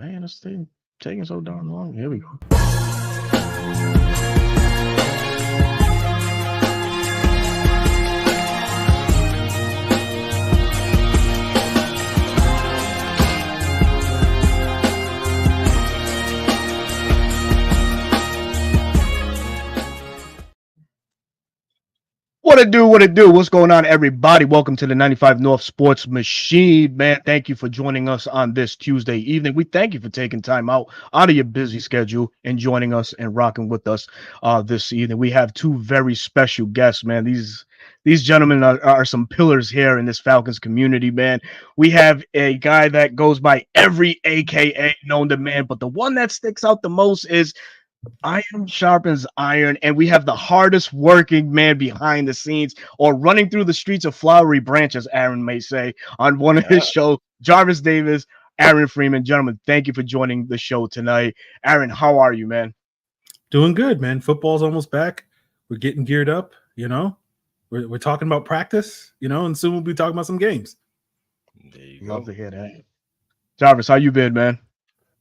Man, it's taking so darn long. Here we go. What it do? What it do? What's going on, everybody? Welcome to the 95 North Sports Machine, man. Thank you for joining us on this Tuesday evening. We thank you for taking time out of your busy schedule and joining us and rocking with us this evening. We have two very special guests, man. These gentlemen are some pillars here in this Falcons community, man. We have a guy that goes by every AKA known to man, but the one that sticks out the most is iron sharpens iron, and we have the hardest working man behind the scenes or running through the streets of flowery branches, Aaron may say, on one of his shows, Jarvis Davis, Aaron Freeman. Gentlemen, thank you for joining the show tonight. Aaron, how are you, man? Doing good, man. Football's almost back. We're getting geared up, We're talking about practice, and soon we'll be talking about some games. There you Love to hear that. Jarvis, how you been, man?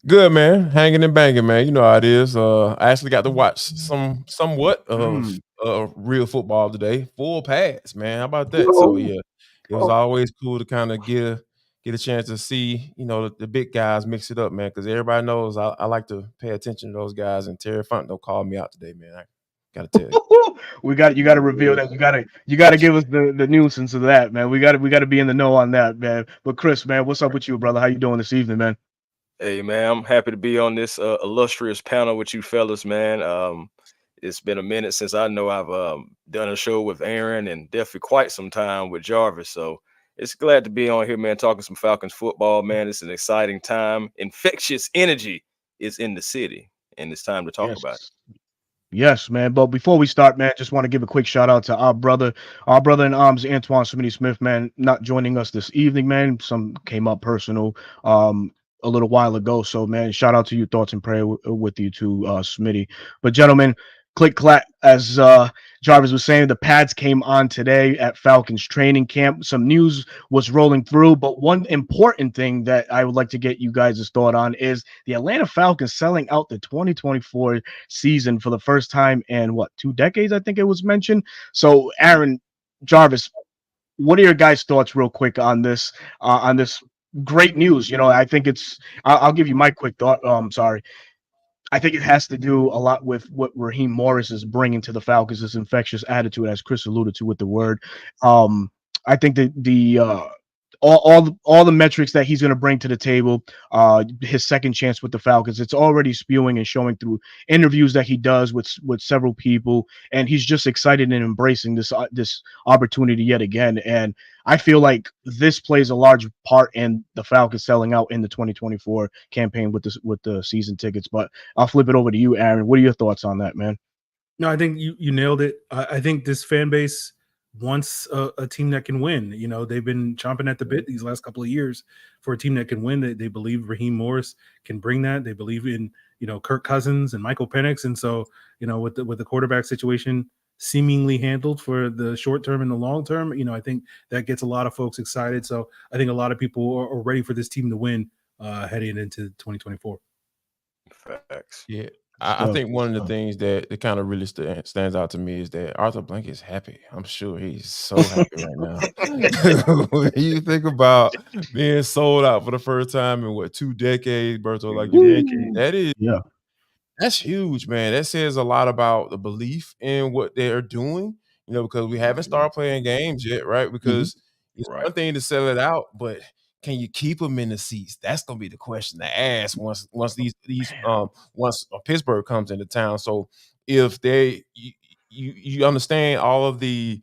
Good, man. Hanging and banging, man. You know how it is. I actually got to watch somewhat of real football today. Full pass, man. How about that? So yeah, it was always cool to kind of get a chance to see, the big guys mix it up, man. Because everybody knows I like to pay attention to those guys. And Terry Fontenot called me out today, man. I gotta tell you. You got to reveal that. You got to give us the nuisance of that, man. We got to be in the know on that, man. But Chris, man, what's up with you, brother? How you doing this evening, man? Hey, man, I'm happy to be on this illustrious panel with you fellas, man. It's been a minute since I know I've done a show with Aaron and definitely quite some time with Jarvis. So it's glad to be on here, man, talking some Falcons football, man. It's an exciting time. Infectious energy is in the city, and it's time to talk about it. Yes, man. But before we start, man, just want to give a quick shout out to our brother in arms, Antoine Smitty-Smith, man, not joining us this evening, man. Some came up personal a little while ago. So, man, shout out to you. Thoughts and prayer with you too, Smitty. But, gentlemen, click clack, as Jarvis was saying, the pads came on today at Falcons training camp. Some news was rolling through, but one important thing that I would like to get you guys' thought on is the Atlanta Falcons selling out the 2024 season for the first time in 2 decades, I think it was mentioned. So, Aaron, Jarvis, what are your guys' thoughts real quick on this great news? I think I'll give you my quick thought. Sorry. I think it has to do a lot with what Raheem Morris is bringing to the Falcons, this infectious attitude, as Chris alluded to with the word. I think that all the metrics that he's going to bring to the table, his second chance with the Falcons, it's already spewing and showing through interviews that he does with several people, and he's just excited and embracing this opportunity yet again. And I feel like this plays a large part in the Falcons selling out in the 2024 campaign with the season tickets. But I'll flip it over to you, Aaron. What are your thoughts on that, man? No, I think you nailed it. I think this fan base wants a team that can win. They've been chomping at the bit these last couple of years for a team that can win. They believe Raheem Morris can bring that. They believe in, Kirk Cousins and Michael Penix. And so, with the quarterback situation seemingly handled for the short term and the long term, I think that gets a lot of folks excited. So I think a lot of people are ready for this team to win heading into 2024. Facts. Yeah. I think one of the things that kind of really stands out to me is that Arthur Blank is happy. I'm sure he's so happy right now. When you think about being sold out for the first time in 2 decades, Berto, like you mentioned, that's huge, man. That says a lot about the belief in what they're doing, because we haven't started playing games yet, right? Because it's one thing to sell it out, but can you keep them in the seats? That's gonna be the question to ask once Pittsburgh comes into town. So if you understand all of the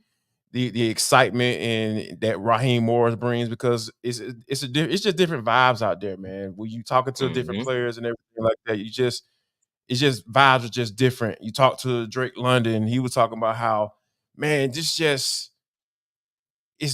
excitement and that Raheem Morris brings, because it's just different vibes out there, man. When you talking to different players and everything like that, it's just vibes are just different. You talk to Drake London, he was talking about how, man, it's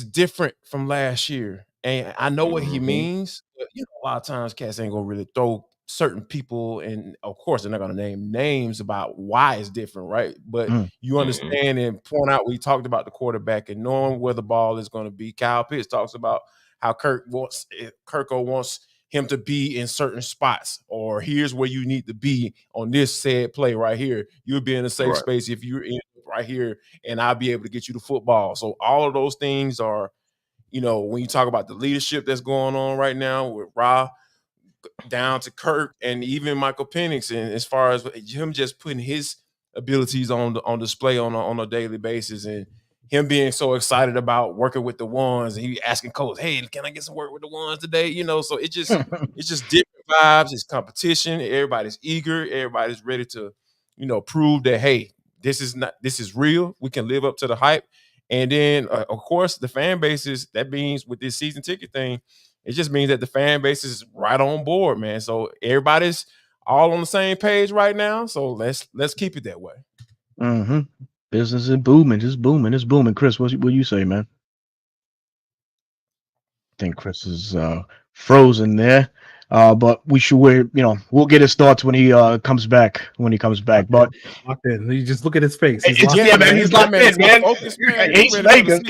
different from last year. And I know what he means, but a lot of times cats ain't gonna really throw certain people, and of course they're not gonna name names about why it's different, right? But you understand and point out, we talked about the quarterback and knowing where the ball is gonna be. Kyle Pitts talks about how Kirko wants him to be in certain spots, or here's where you need to be on this said play right here. You'll be in a safe space if you're in right here, and I'll be able to get you the football. So all of those things are, when you talk about the leadership that's going on right now with Ra down to Kirk and even Michael Penix, and as far as him just putting his abilities on display on a daily basis, and him being so excited about working with the ones, and he asking coach, "Hey, can I get some work with the ones today?" So it's just different vibes. It's competition. Everybody's eager. Everybody's ready to, prove that, hey, this is real. We can live up to the hype. And then, of course, the fan bases. That means with this season ticket thing, it just means that the fan base is right on board, man. So everybody's all on the same page right now. So let's keep it that way. Mm-hmm. Business is booming. It's booming. It's booming. Chris, what you say, man? I think Chris is frozen there. But we should we'll get his thoughts when he comes back. But locked in. You just look at his face. He's locked in, man. Focus, man. He's Vegas.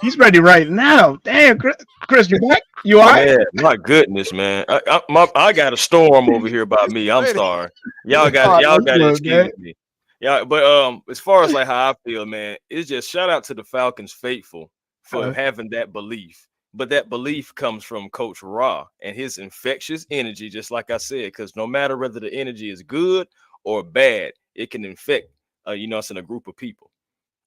He's ready right now. Damn, Chris, you back? You all right? Man, my goodness, man. I got a storm over here about me. I'm sorry. Y'all got to excuse me. Yeah, but as far as like how I feel, man, it's just shout out to the Falcons faithful for having that belief. But that belief comes from Coach Ra and his infectious energy, just like I said, because no matter whether the energy is good or bad, it can infect, it's in a group of people.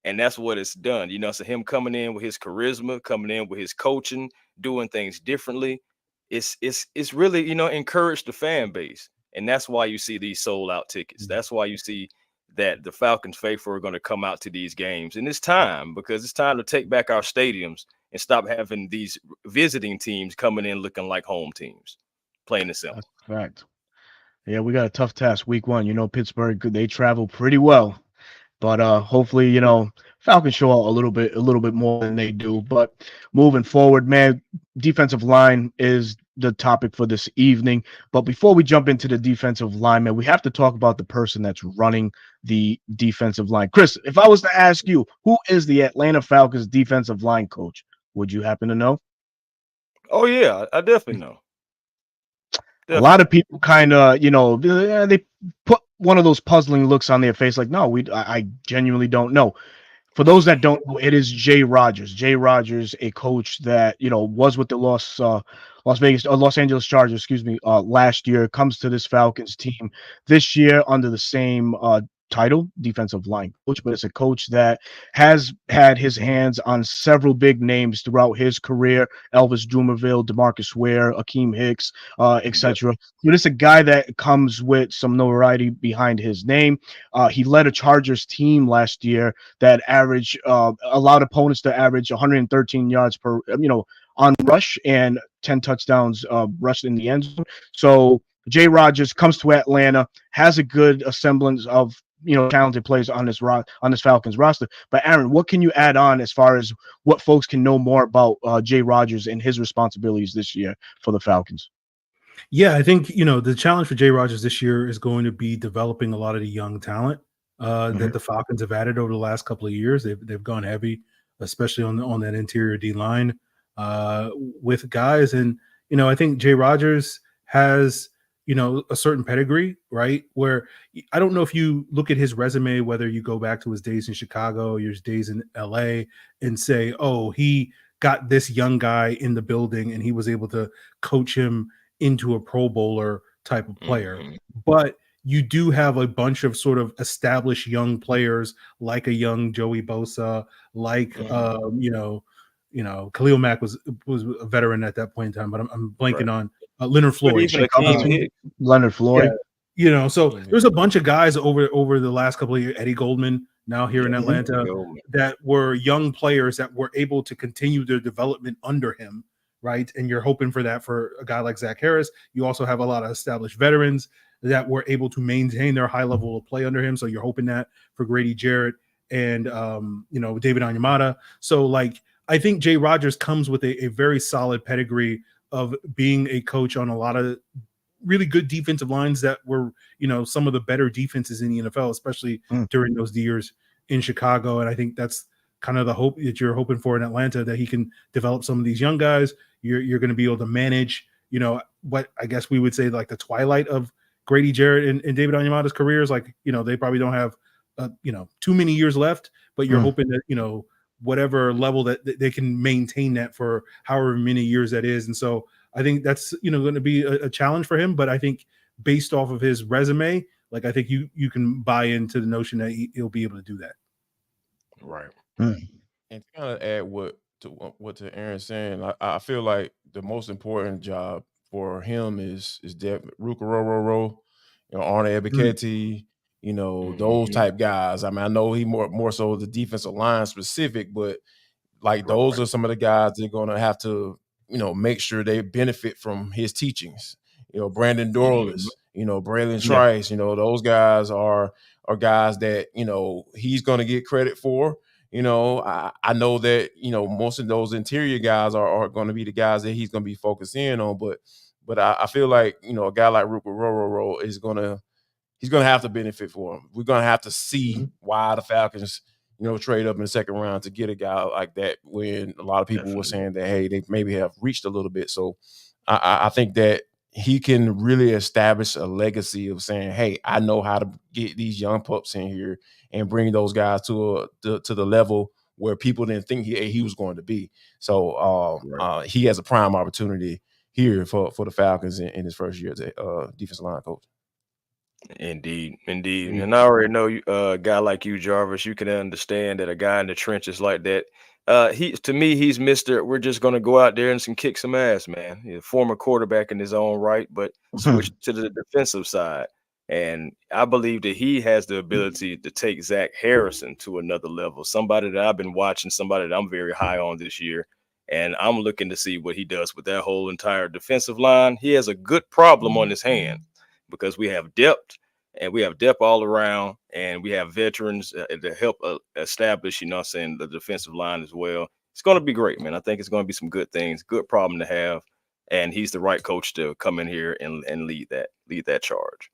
And that's what it's done. So him coming in with his charisma, coming in with his coaching, doing things differently, it's really, encouraged the fan base. And that's why you see these sold out tickets. That's why you see that the Falcons faithful are going to come out to these games. And it's time, because it's time to take back our stadiums and stop having these visiting teams coming in looking like home teams. Plain and simple. That's fact. Yeah, we got a tough task week 1. Pittsburgh, they travel pretty well. But hopefully, Falcons show out a little bit more than they do. But moving forward, man, defensive line is the topic for this evening. But before we jump into the defensive line, man, we have to talk about the person that's running the defensive line. Chris, if I was to ask you, who is the Atlanta Falcons defensive line coach? Would you happen to know? Oh, yeah, I definitely know. A lot of people kind of, they put one of those puzzling looks on their face like, no, I genuinely don't know. For those that don't know, it is Jay Rodgers. Jay Rodgers, a coach that, was with the Los Angeles Chargers, last year, comes to this Falcons team this year under the same title, defensive line coach, but it's a coach that has had his hands on several big names throughout his career: Elvis Dumervil, DeMarcus Ware, Akeem Hicks, etc. But it's a guy that comes with some notoriety behind his name. He led a Chargers team last year that allowed opponents to average 113 yards per on rush and 10 touchdowns rushed in the end zone. So Jay Rodgers comes to Atlanta, has a good semblance of talented players on this Falcons roster. But Aaron, what can you add on as far as what folks can know more about Jay Rodgers and his responsibilities this year for the Falcons? Yeah, I think the challenge for Jay Rodgers this year is going to be developing a lot of the young talent that the Falcons have added over the last couple of years. They've gone heavy, especially on that interior D line with guys, and I think Jay Rodgers has a certain pedigree, right? Where I don't know if you look at his resume, whether you go back to his days in Chicago, his days in LA, and say, oh, he got this young guy in the building and he was able to coach him into a Pro Bowler type of player. But you do have a bunch of sort of established young players, like a young Joey Bosa, like Khalil Mack was a veteran at that point in time, but I'm blanking on Leonard Floyd. Leonard Floyd. Yeah. So there's a bunch of guys over the last couple of years. Eddie Goldman now here in Atlanta that were young players that were able to continue their development under him, right? And you're hoping for that for a guy like Zach Harris. You also have a lot of established veterans that were able to maintain their high level of play under him. So you're hoping that for Grady Jarrett and David Onyemata. So I think Jay Rodgers comes with a very solid pedigree of being a coach on a lot of really good defensive lines that were, some of the better defenses in the NFL, especially during those years in Chicago. And I think that's kind of the hope that you're hoping for in Atlanta, that he can develop some of these young guys. You're going to be able to manage, what I guess we would say like the twilight of Grady Jarrett and David Onyemata's careers. Like, they probably don't have, too many years left, but you're hoping that, whatever level that they can maintain that for however many years that is. And so I think that's, going to be a challenge for him. But I think based off of his resume, like, I think you can buy into the notion that he'll be able to do that. Right. And to kind of add what to Aaron's saying, I feel like the most important job for him is Ruka Roro, Arne Ebiketie, those type guys. I mean, I know he more so the defensive line specific, but like those are some of the guys that are going to have to, make sure they benefit from his teachings. Brandon Dorless, Braylon Trice, those guys are guys that, he's going to get credit for. I know that, most of those interior guys are going to be the guys that he's going to be focused in on. But I feel like, a guy like Ruka Roro is he's going to have to benefit for him. We're going to have to see why the Falcons, trade up in the second round to get a guy like that when a lot of people were saying that, hey, they maybe have reached a little bit. So I think that he can really establish a legacy of saying, hey, I know how to get these young pups in here and bring those guys to the level where people didn't think he was going to be. So he has a prime opportunity here for the Falcons in his first year as a defensive line coach. Indeed. And I already know a guy like you, Jarvis, you can understand that a guy in the trenches like that, he's Mr. We're just going to go out there and kick some ass, man. He's a former quarterback in his own right, but switch to the defensive side. And I believe that he has the ability to take Zach Harrison to another level, somebody that I've been watching, somebody that I'm very high on this year. And I'm looking to see what he does with that whole entire defensive line. He has a good problem on his hand, because we have depth all around, and we have veterans to help establish, the defensive line as well. It's going to be great, man. I think it's going to be some good things, good problem to have. And he's the right coach to come in here and lead that charge.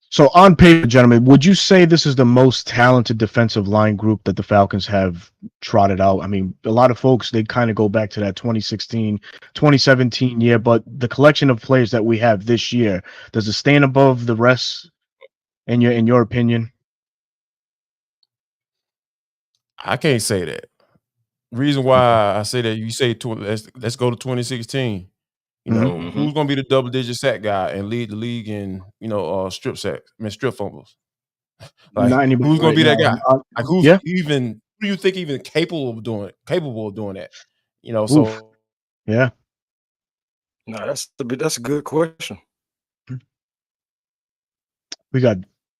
So on paper, gentlemen, would you say this is the most talented defensive line group that the Falcons have trotted out? I mean, a lot of folks, they kind of go back to that 2016, 2017 year, but the collection of players that we have this year, does it stand above the rest in your opinion? I can't say that. Reason why I say that, you say let's go to 2016. Who's going to be the double-digit sack guy and lead the league in, strip fumbles? Like, who's going to be that guy? Like, who do you think even capable of doing that? So yeah. No, that's a good question. We got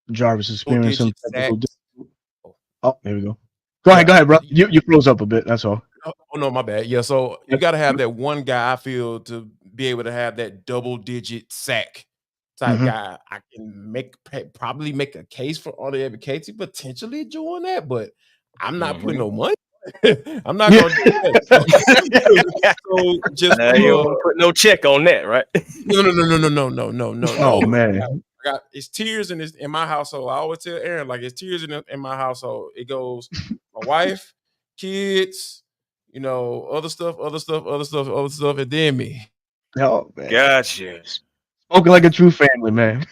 Jarvis experiencing. Oh, there we go. Go ahead, bro. You froze up a bit. That's all. Oh no, my bad. Yeah, so you got to have that one guy, I feel, to be able to have that double-digit sack type guy. I can probably make a case for Arne Ebiketie potentially doing that, but I'm not putting no money. I'm not going to do that. So just you don't put no check on that, right? No. Oh man. It's tears in my household. I always tell Aaron, like, it's tears in my household. It goes my wife, kids, other stuff, and then me. Oh man. Gotcha. Spoken like a true family, man.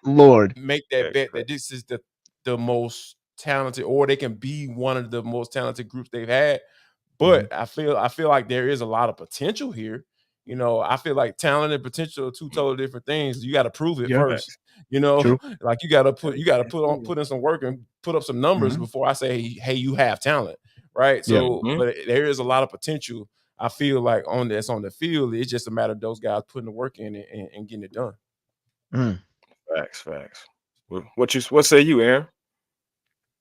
Lord. Make that bet that this is the most talented, or they can be one of the most talented groups they've had. But I feel like there is a lot of potential here. I feel like talent and potential are two totally different things. You got to prove it first. True. Like you got to put in some work and put up some numbers before I say, hey, you have talent, right? So, but there is a lot of potential. I feel like that's on the field. It's just a matter of those guys putting the work in and getting it done. Facts. What say you, Aaron?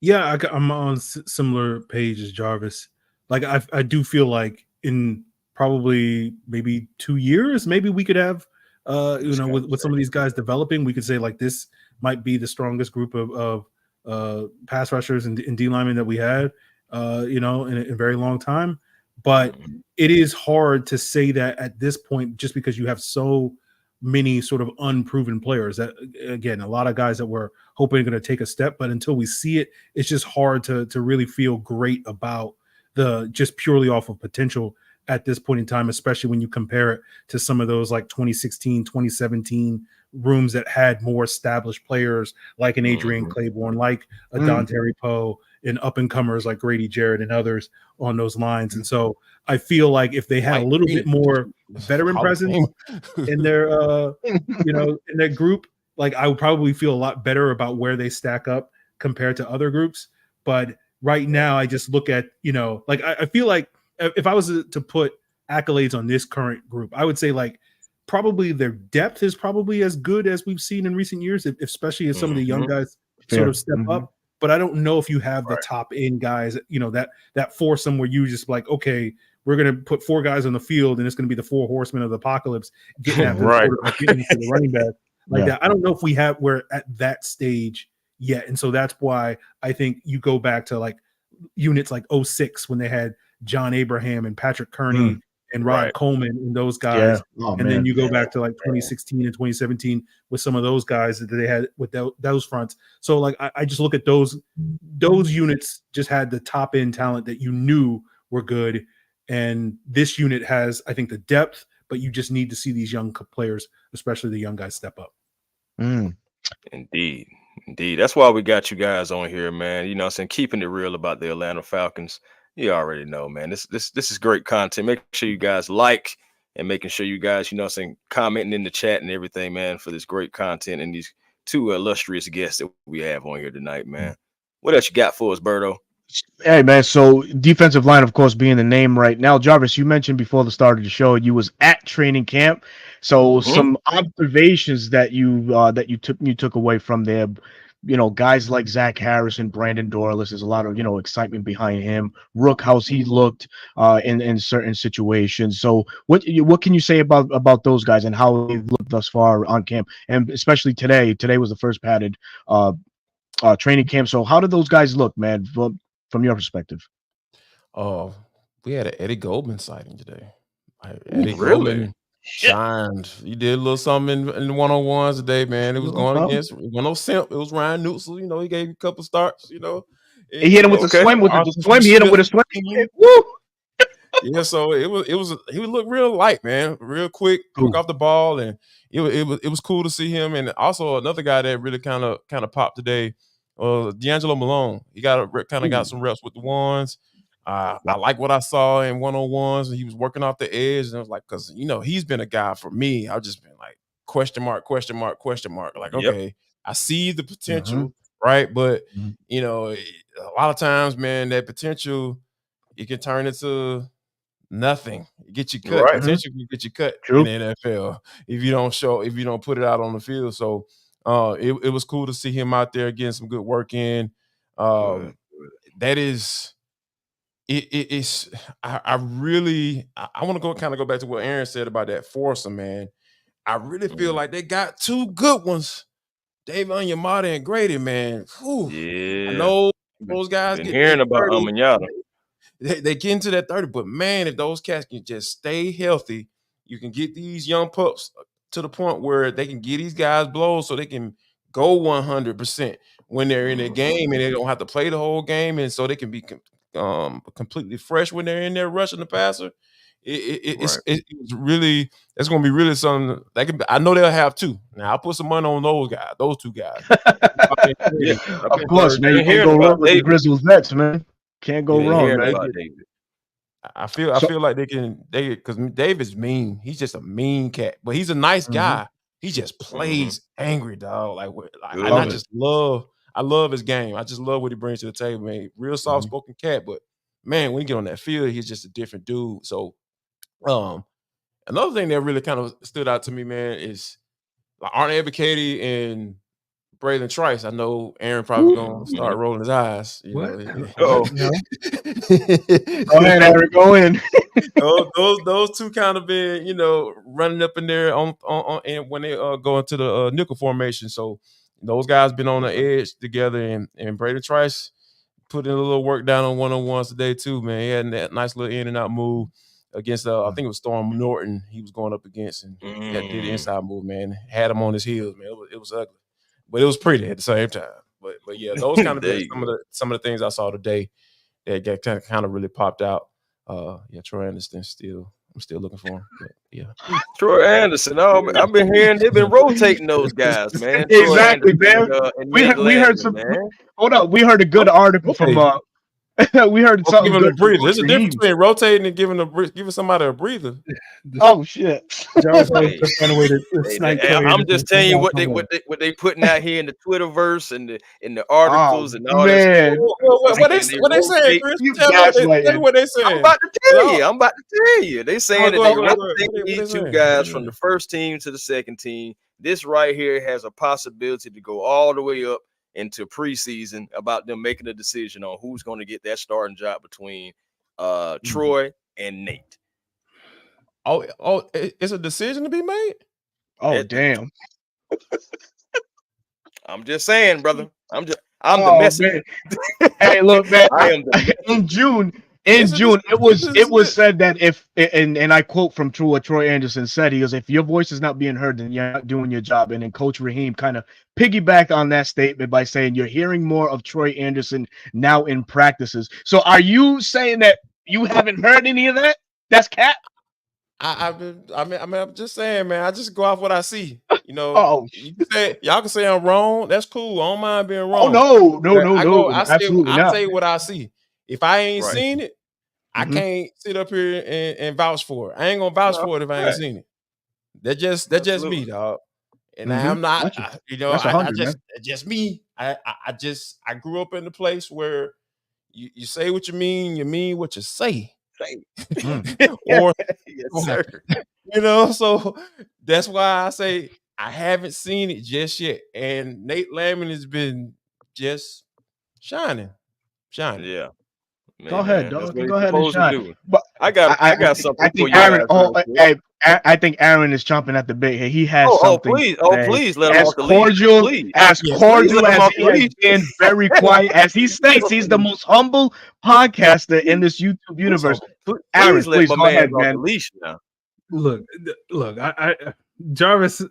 Yeah, I'm on similar page as Jarvis. Like I do feel like in probably maybe 2 years, maybe we could have, with some of these guys developing, we could say like this might be the strongest group of pass rushers and D linemen that we had, in a very long time. But it is hard to say that at this point, just because you have so many sort of unproven players that, again, a lot of guys that we're hoping are going to take a step, but until we see it, it's just hard to really feel great about just purely off of potential at this point in time, especially when you compare it to some of those like 2016, 2017 rooms that had more established players like an Adrian Claiborne, like a Dontari Poe, and up and comers like Grady Jarrett and others on those lines. And so I feel like if they had a little bit more veteran presence in their in their group, like I would probably feel a lot better about where they stack up compared to other groups. But right now I just look at, like I feel like if I was to put accolades on this current group, I would say like probably their depth is probably as good as we've seen in recent years, especially as some of the young guys sort of step up. But I don't know if you have the top end guys, that foursome where you just like, okay, we're going to put 4 guys on the field and it's going to be the 4 horsemen of the apocalypse getting after getting to the running back like that. I don't know if we're at that stage yet. And so that's why I think you go back to like units like 06 when they had John Abraham and Patrick Kearney and Rod Coleman and those guys. Then you go back to like 2016 and 2017 with some of those guys that they had with those fronts. So like I just look at those units just had the top end talent that you knew were good. And this unit has, I think, the depth, but you just need to see these young players, especially the young guys, step up. Indeed. That's why we got you guys on here, man. You know what I'm saying? Keeping it real about the Atlanta Falcons. You already know, man. This is great content. Make sure you guys like and making sure you guys, you know what I'm saying, commenting in the chat and everything, man, for this great content and these 2 illustrious guests that we have on here tonight, man. What else you got for us, Berto? Hey, man, so defensive line, of course, being the name right now. Jarvis, you mentioned before the start of the show you was at training camp. So some observations that you took away from there, guys like Zach Harris and Brandon Dorless, there's a lot of, excitement behind him. Rook, how's he looked in certain situations. So what can you say about those guys and how they've looked thus far on camp? And especially today was the first padded training camp. So how did those guys look, man, from your perspective? Oh, we had an Eddie Goldman sighting today. Eddie Goldman shined. He did a little something in the 101s today, man. It was going against no simp. It was Ryan Newsel. He gave a couple starts. He hit him with the swim. He hit him with a swim. Woo! Yeah, so he would look real light, man, real quick off the ball, and it was cool to see him. And also another guy that really kind of popped today, D'Angelo Malone. He got some reps with the ones. I like what I saw in 101s, and he was working off the edge, and I was like, because he's been a guy for me. I've just been like question mark. Like, okay, I see the potential, right? But a lot of times, man, that potential it can turn into nothing. Get you cut. Potential can get you cut in the NFL if you don't put it out on the field. So it was cool to see him out there getting some good work in. That is. I want to go back to what Aaron said about that foursome, man. I really feel like they got 2 good ones, Dave Onyemata and Grady, man. Whew. Yeah, I know those guys been get hearing about Onyemata. They get into that 30, but man, if those cats can just stay healthy, you can get these young pups to the point where they can get these guys blows so they can go 100% when they're in the game and they don't have to play the whole game, and so they can be completely fresh when they're in there rushing the passer. It's really that's going to be really something. I know they'll have 2. Now I'll put some money on those 2 guys. Of course, man. You can't go wrong with the Grizzlies Nets, man. Can't go wrong, man. I feel like they because David's mean. He's just a mean cat, but he's a nice guy. He just plays angry, dog. I love his game. I just love what he brings to the table, man. Real soft-spoken cat, but man, when you get on that field, he's just a different dude. So, another thing that really kind of stood out to me, man, is like Arnie Ebiketie and Braylon Trice. I know Aaron probably gonna start rolling his eyes. Go ahead, Aaron. Go in. those 2 kind of been, running up in there on and when they go into the nickel formation. So those guys been on the edge together, and Braylon Trice put in a little work down on 101s today too, man. He had that nice little in and out move against I think it was Storm Norton he was going up against, and that did the inside move, man. Had him on his heels, man. It was ugly, but it was pretty at the same time. But yeah, those kind of some of the things I saw today that kind of really popped out. Troy Anderson I'm still looking for him. But yeah. Troy Anderson. Oh, I've been hearing they've been rotating those guys, man. Exactly, Troy Anderson man. and We Nate heard Landman, some. man. Hold up, we heard a good article from. We heard Give something him a good. breather. There's a difference between rotating and giving somebody a breather. Oh shit! Jarvis Hey, always find a way to snipe Troy I'm Anderson. just telling you what they putting out here in the Twitterverse and in the articles and all that. Man, What they saying, Chris? You Tell me what they saying. I'm about to tell you. They saying that they rotate these two guys from the first team to the second team. This right here has a possibility to go all the way up into preseason about them making a decision on who's going to get that starting job between Troy and Nate. Oh, it's a decision to be made? Oh, damn. I'm just saying, brother. I'm the messenger. Hey, look, man. I am in June, it was said that if and I quote from what Troy Anderson said, he goes, if your voice is not being heard, then you're not doing your job. And then Coach Raheem kind of piggybacked on that statement by saying you're hearing more of Troy Anderson now in practices. So are you saying that you haven't heard any of that? That's cap. I'm just saying, man. I just go off what I see. You know, y'all can say I'm wrong. That's cool. I don't mind being wrong. Oh no, absolutely not. I say what I see. If I ain't seen it, I can't sit up here and vouch for it. I ain't gonna vouch for it if I ain't seen it. That's just me, dog. And I'm not, just me. I grew up in the place where you say what you mean what you say. Or yes, sir. You know, so that's why I say I haven't seen it just yet. And Nate Landman has been just shining. Yeah. Man, go ahead, dog. Go ahead and shine. But I got something. I think Aaron. I think Aaron is chomping at the bit here. He has something. Please let him as off the cordial, lead. as cordial as he has been, very quiet. As he states, he's the most humble podcaster in this YouTube universe. Aaron, please go ahead, man. Look. I Jarvis.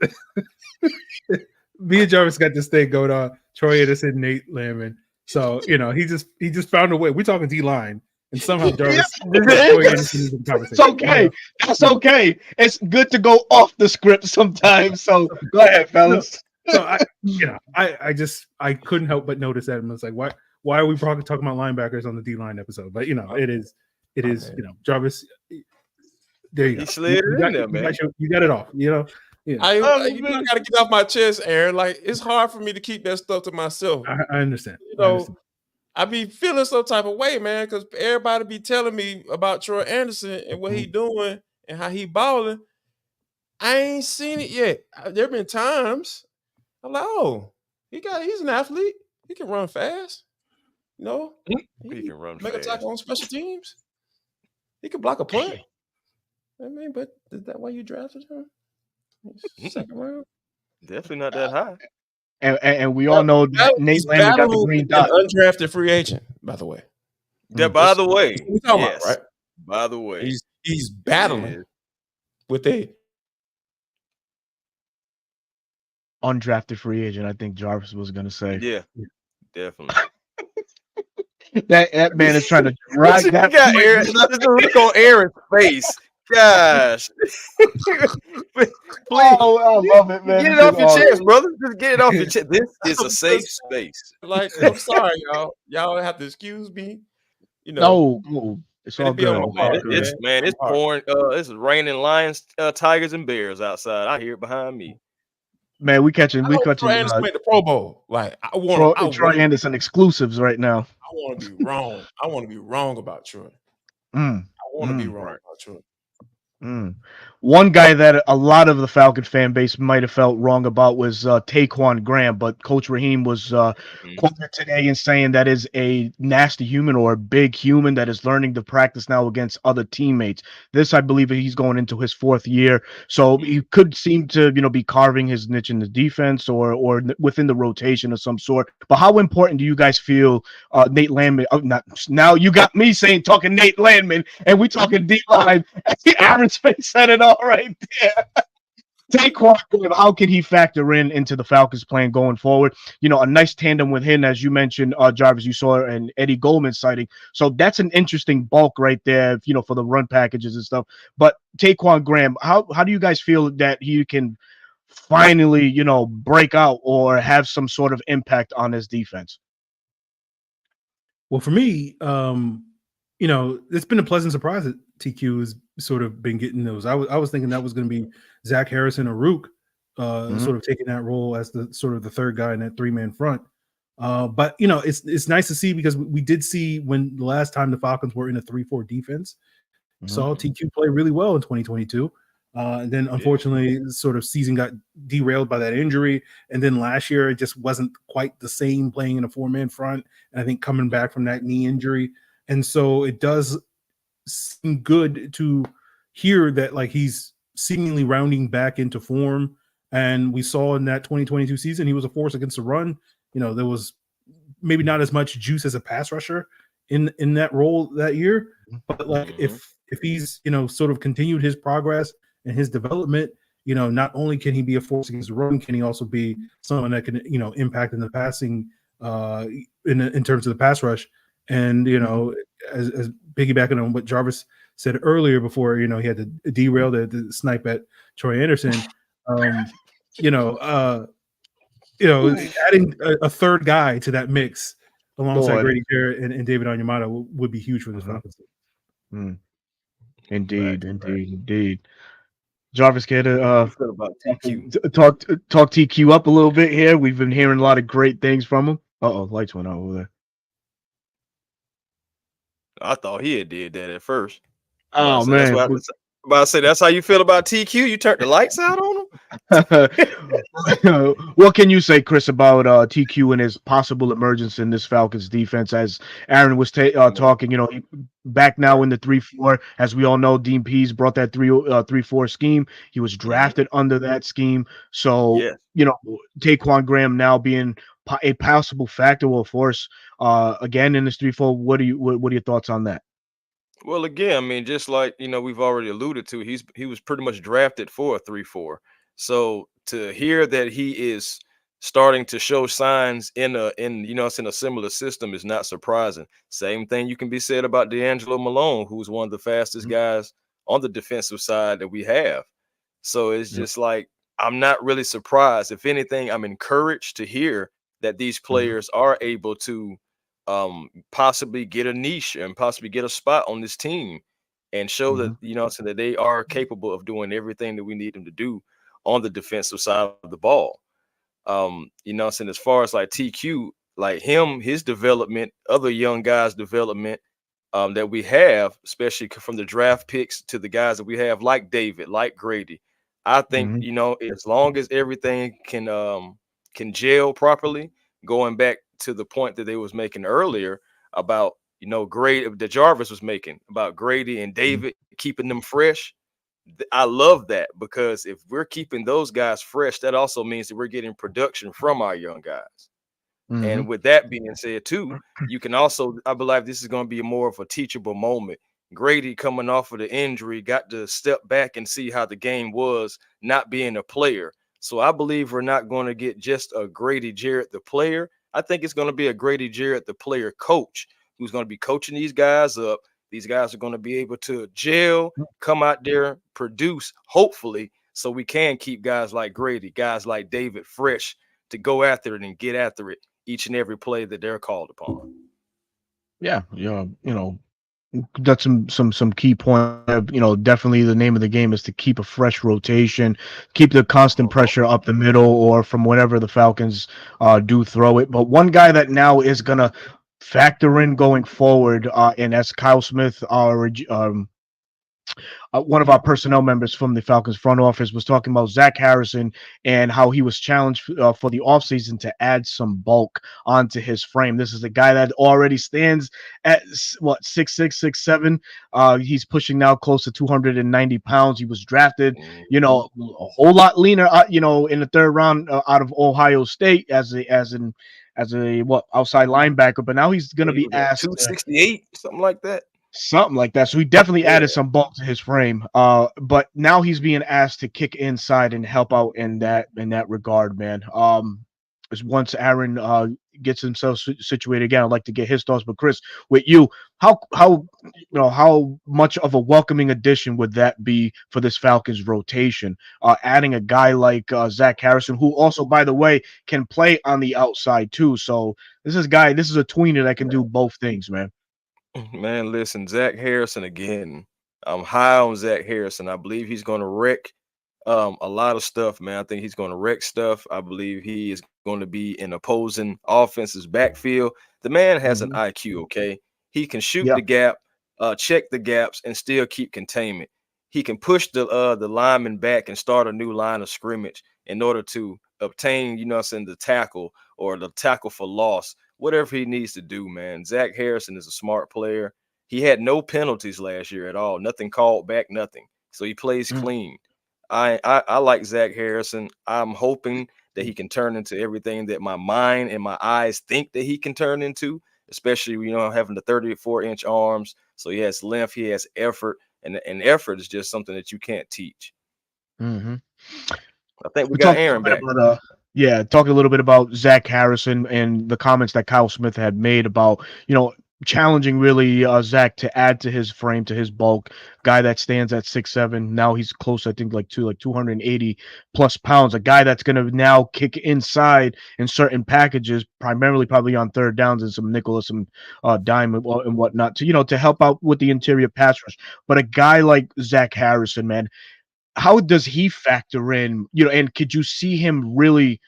Me and Jarvis got this thing going on. Troy Anderson, Nate Landman. So he just found a way. We're talking D-line, and somehow Jarvis. It's okay. That's okay. It's good to go off the script sometimes. So go ahead, fellas. So I couldn't help but notice that, and I was like, why are we talking about linebackers on the D-line episode? But it is Jarvis. There you go. He slid it in there, man. You got it off. Yeah. I got to get off my chest, Aaron. Like, it's hard for me to keep that stuff to myself. I understand. I be feeling some type of way, man, because everybody be telling me about Troy Anderson and what he doing and how he balling. I ain't seen it yet. There been times I'm like, oh, he's an athlete. He can run fast. He can run make fast. A tackle on special teams. He can block a punt. I mean, but is that why you drafted him? Second round? Definitely not that high. And we all know that Nate Landman got the green dot. Undrafted free agent, by the way. Yeah, by the way. Yes. Right? By the way. He's battling with a undrafted free agent, I think Jarvis was gonna say. Yeah, definitely. that man is trying to drag that. Look on Aaron's face. Gosh. Please. Oh, I love it, man. Get it off your chest, brother. Just get it off your chest. This is a safe space. Like, I'm sorry, y'all. Y'all have to excuse me. No, it's all good. It's pouring. It's raining lions, tigers, and bears outside. I hear it behind me. Man, we catching. Troy Anderson made the Pro Bowl. Like, I want Troy Anderson exclusives right now. I want to be wrong. I want to be wrong about Troy. I want to be wrong about Troy. One guy that a lot of the Falcon fan base might have felt wrong about was Taquan Graham, but Coach Raheem was quoted today in saying that is a nasty human or a big human that is learning to practice now against other teammates. This, I believe, he's going into his 4th year, so he could seem to be carving his niche in the defense or within the rotation of some sort. But how important do you guys feel Nate Landman? Now you got me talking Nate Landman, and we talking D-line. Aaron's face said it all right there. Taquan, how can he factor into the Falcons plan going forward? A nice tandem with him, as you mentioned, Jarvis, you saw, and Eddie Goldman sighting. So that's an interesting bulk right there, for the run packages and stuff. But Taquan Graham, how do you guys feel that he can finally, break out or have some sort of impact on his defense? Well, for me, it's been a pleasant surprise that TQ has sort of been getting those. I was thinking that was going to be Zach Harrison or Rook, sort of taking that role as the sort of the third guy in that 3-man front. But it's nice to see, because we did see when the last time the Falcons were in a 3-4 defense, saw TQ play really well in 2022. And then unfortunately, sort of season got derailed by that injury. And then last year, it just wasn't quite the same playing in a 4-man front. And I think coming back from that knee injury. And so it does seem good to hear that, like, he's seemingly rounding back into form. And we saw in that 2022 season, he was a force against the run. There was maybe not as much juice as a pass rusher in that role that year. But like, if he's, sort of continued his progress and his development, not only can he be a force against the run, can he also be someone that can, impact in the passing in terms of the pass rush. And, as piggybacking on what Jarvis said earlier before, he had to derail the snipe at Troy Anderson, adding a third guy to that mix alongside Grady Jarrett and David Onyemata would be huge for this Falcons team. Indeed. Jarvis, care to about TQ? talk TQ up a little bit here? We've been hearing a lot of great things from him. Lights went out over there. I thought he had did that at first. Oh, man. But I say, that's how you feel about TQ? You turned the lights out on him? What can you say, Chris, about TQ and his possible emergence in this Falcons defense? As Aaron was talking, back now in the 3-4, as we all know, Dean Pease brought that 3-4 scheme. He was drafted under that scheme. So, Taquan Graham now being a possible factor or force again in this 3-4. What are your thoughts on that? Well, again, I mean, just like, we've already alluded to, he was pretty much drafted for a 3-4. So to hear that he is starting to show signs in a similar system is not surprising. Same thing you can be said about D'Angelo Malone, who's one of the fastest guys on the defensive side that we have. So it's just like, I'm not really surprised. If anything, I'm encouraged to hear that these players are able to possibly get a niche and possibly get a spot on this team and show that, so that they are capable of doing everything that we need them to do on the defensive side of the ball. As far as like TQ, like his development, other young guys' development that we have, especially from the draft picks to the guys that we have, like David, like Grady, I think, as long as everything can gel properly, going back to the point that they was making earlier about, Grady, that Jarvis was making about Grady and David, keeping them fresh. I love that, because if we're keeping those guys fresh, that also means that we're getting production from our young guys. And with that being said too, you can also, I believe this is going to be more of a teachable moment. Grady, coming off of the injury, got to step back and see how the game was not being a player. So I believe we're not going to get just a Grady Jarrett, the player. I think it's going to be a Grady Jarrett, the player coach, who's going to be coaching these guys up. These guys are going to be able to gel, come out there, produce, hopefully, so we can keep guys like Grady, guys like David fresh to go after it and get after it each and every play that they're called upon. Yeah, that's some key point. Definitely the name of the game is to keep a fresh rotation, keep the constant pressure up the middle or from whatever the Falcons do throw it. But one guy that now is gonna factor in going forward, and that's Kyle Smith, one of our personnel members from the Falcons front office, was talking about Zach Harrison and how he was challenged for the offseason to add some bulk onto his frame. This is a guy that already stands at 6'6", 6'7". He's pushing now close to 290 pounds. He was drafted, a whole lot leaner, in the third round out of Ohio State as a outside linebacker, but now he's going to be asked 268, something like that. Something like that. So he definitely added some bulk to his frame. But now he's being asked to kick inside and help out in that regard, man. Is once Aaron gets himself situated again, I'd like to get his thoughts. But Chris, with you, how much of a welcoming addition would that be for this Falcons rotation? Adding a guy like Zach Harrison, who also, by the way, can play on the outside too. So this is a tweener that can do both things, man. Man, listen, Zach Harrison again. I'm high on Zach Harrison. I believe he's going to wreck a lot of stuff, man. I think he's going to wreck stuff. I believe he is going to be in opposing offense's backfield. The man has an IQ, okay? He can shoot the gap, check the gaps, and still keep containment. He can push the lineman back and start a new line of scrimmage in order to obtain, the tackle or the tackle for loss, whatever he needs to do, man. Zach Harrison is a smart player. He had no penalties last year at all. Nothing called back, nothing. So he plays clean. I like Zach Harrison. I'm hoping that he can turn into everything that my mind and my eyes think that he can turn into, especially, having the 34-inch arms. So he has length, he has effort, and effort is just something that you can't teach. I think we got Aaron back. Talking a little bit about Zach Harrison and the comments that Kyle Smith had made about, challenging really Zach to add to his frame, to his bulk. Guy that stands at 6'7". Now he's close, I think, to 280 plus pounds. A guy that's going to now kick inside in certain packages, primarily probably on third downs and some nickel or some dime and whatnot to help out with the interior pass rush. But a guy like Zach Harrison, man, how does he factor in? And could you see him really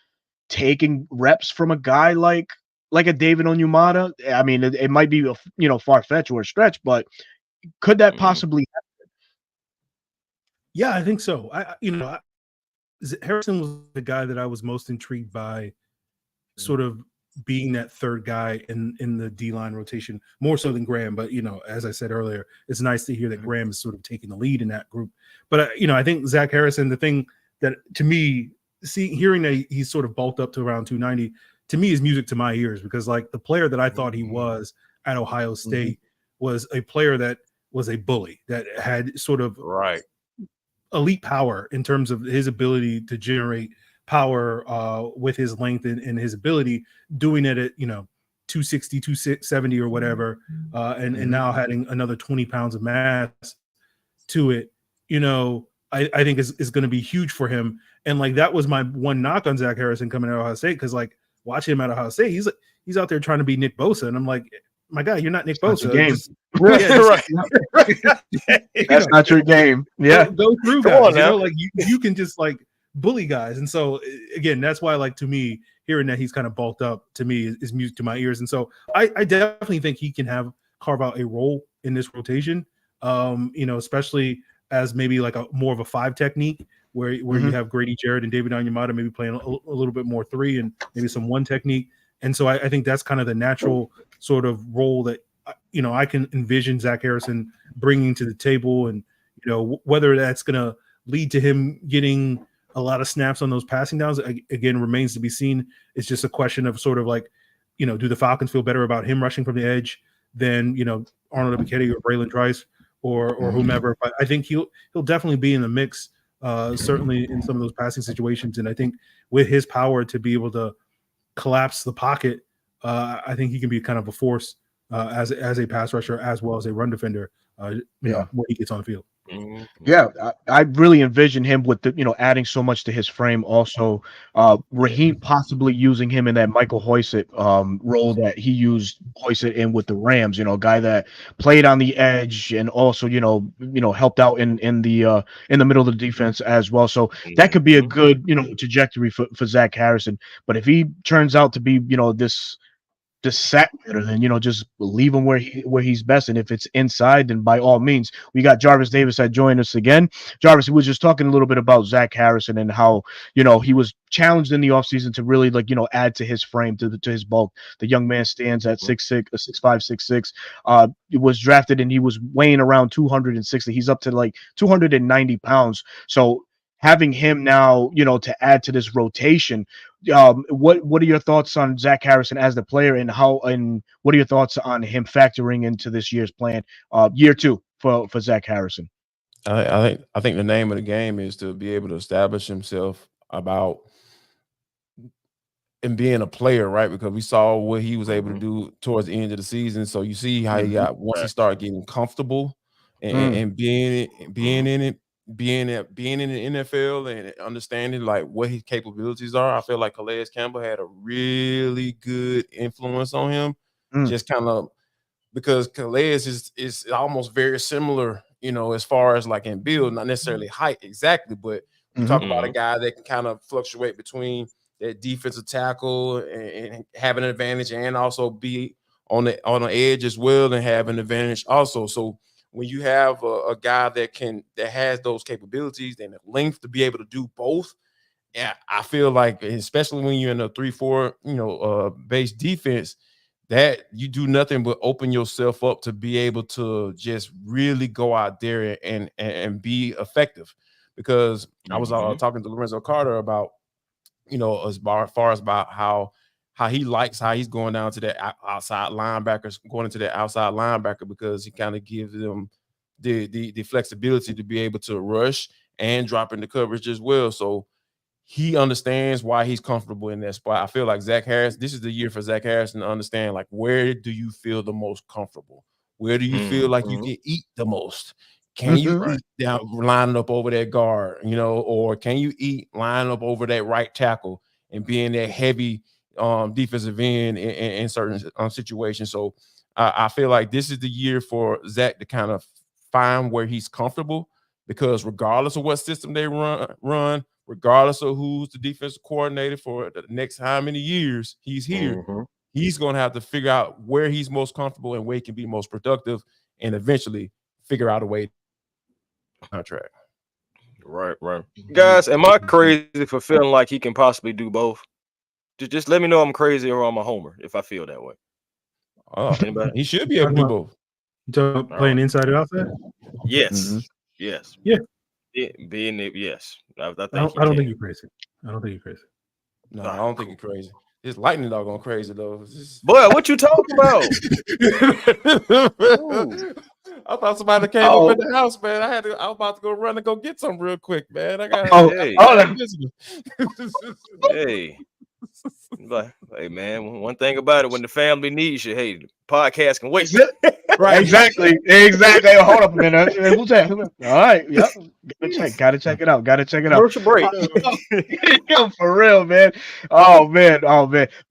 taking reps from a guy like a David Onyemata? I mean, it might be far fetched or a stretch, but could that possibly happen? Yeah, I think so. Harrison was the guy that I was most intrigued by, sort of being that third guy in the D-line rotation, more so than Graham. But, as I said earlier, it's nice to hear that Graham is sort of taking the lead in that group. But, I think Zach Harrison, the thing that to me, hearing that he's sort of bulked up to around 290, to me is music to my ears, because like the player that I thought he was at Ohio State was a player that was a bully, that had sort of elite power in terms of his ability to generate power with his length and his ability, doing it at 260, 270 or whatever, and now adding another 20 pounds of mass to it, I think is going to be huge for him. And like that was my one knock on Zach Harrison coming out of Ohio State, because like watching him at Ohio State, he's out there trying to be Nick Bosa, and I'm like, my guy, you're not Nick Bosa. That's not your game. Yeah, go through guys. Like you can just like bully guys. And so again, that's why, like, to me, hearing that he's kind of bulked up to me is music to my ears. And so I definitely think he can carve out a role in this rotation. Especially as maybe like a more of a 5 technique where you have Grady Jarrett and David Onyemata maybe playing a little bit more 3 and maybe some 1 technique. And so I think that's kind of the natural sort of role that, I can envision Zach Harrison bringing to the table. And, whether that's going to lead to him getting a lot of snaps on those passing downs, again, remains to be seen. It's just a question of sort of like, do the Falcons feel better about him rushing from the edge than, Arnold Ebiketie or Braylon Trice or whomever? But I think he'll definitely be in the mix, certainly in some of those passing situations. And I think with his power to be able to collapse the pocket, I think he can be kind of a force as a pass rusher as well as a run defender when he gets on the field. Yeah, I really envision him with the adding so much to his frame. Also, Raheem possibly using him in that Michael Hoysett role that he used Hoysett in with the Rams. A guy that played on the edge and also helped out in the middle of the defense as well. So that could be a good trajectory for Zach Harrison. But if he turns out to be this sack better, then just leave him where he's best. And if it's inside, then by all means. We got Jarvis Davis that joined us again. Jarvis, we was just talking a little bit about Zach Harrison and how he was challenged in the offseason to really add to his frame, to his bulk. The young man stands at 6'5", 6'6". He was drafted and he was weighing around 260. He's up to like 290 pounds. So having him now, to add to this rotation, what are your thoughts on Zach Harrison as the player, and what are your thoughts on him factoring into this year's plan, year 2 for Zach Harrison? I think the name of the game is to be able to establish himself about and being a player, right? Because we saw what he was able to do towards the end of the season. So you see how he got once he started getting comfortable and being in it, being in the NFL and understanding like what his capabilities are. I feel like Calais Campbell had a really good influence on him. Just kind of because Calais is almost very similar, as far as like in build, not necessarily height exactly, but you talk about a guy that can kind of fluctuate between that defensive tackle and have an advantage, and also be on the edge as well and have an advantage also. So when you have a guy that has those capabilities and the length to be able to do both, yeah, I feel like especially when you're in a 3-4 base defense, that you do nothing but open yourself up to be able to just really go out there and be effective. Because I was talking to Lorenzo Carter about as far as about how he likes how he's going down to that outside linebackers, going into that outside linebacker, because he kind of gives them the flexibility to be able to rush and drop into coverage as well. So he understands why he's comfortable in that spot. I feel like Zach Harris, this is the year for Zach Harrison to understand, like, where do you feel the most comfortable? Where do you feel like you can eat the most? Can you eat down lining up over that guard, or can you eat lining up over that right tackle and being that heavy defensive end in certain situations? So I feel like this is the year for Zach to kind of find where he's comfortable, because regardless of what system they run, regardless of who's the defensive coordinator for the next how many years he's here, he's going to have to figure out where he's most comfortable and where he can be most productive, and eventually figure out a way contract. Right. Guys, am I crazy for feeling like he can possibly do both? Just let me know I'm crazy or I'm a homer if I feel that way. Anybody? He should be able to do both. So playing inside or outside? Yes. Yes. Yeah. Being it, yes. I don't think you're crazy. I don't think you're crazy. No, I don't think you're crazy. This lightning dog going crazy though. Boy, what you talking about? I thought somebody came up in the house, man. I was about to go run and go get some real quick, man. I got hey, man. One thing about it, when the family needs you, hey, the podcast can wait. Right, exactly. Hold up a minute. Who's that? All right, yep. Gotta check it out. Commercial break. Yo, for real, man. Oh man.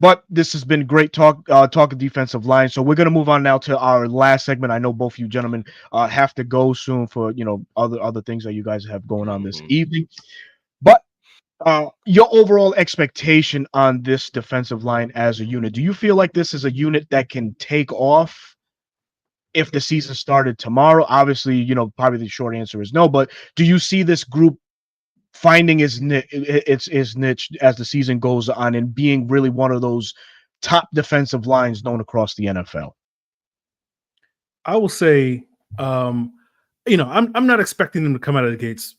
But this has been great talking defensive line. So we're gonna move on now to our last segment. I know both of you gentlemen have to go soon for other things that you guys have going on this evening. But your overall expectation on this defensive line as a unit, do you feel like this is a unit that can take off if the season started tomorrow? Obviously, probably the short answer is no, but do you see this group finding its niche as the season goes on and being really one of those top defensive lines known across the NFL? I will say, I'm not expecting them to come out of the gates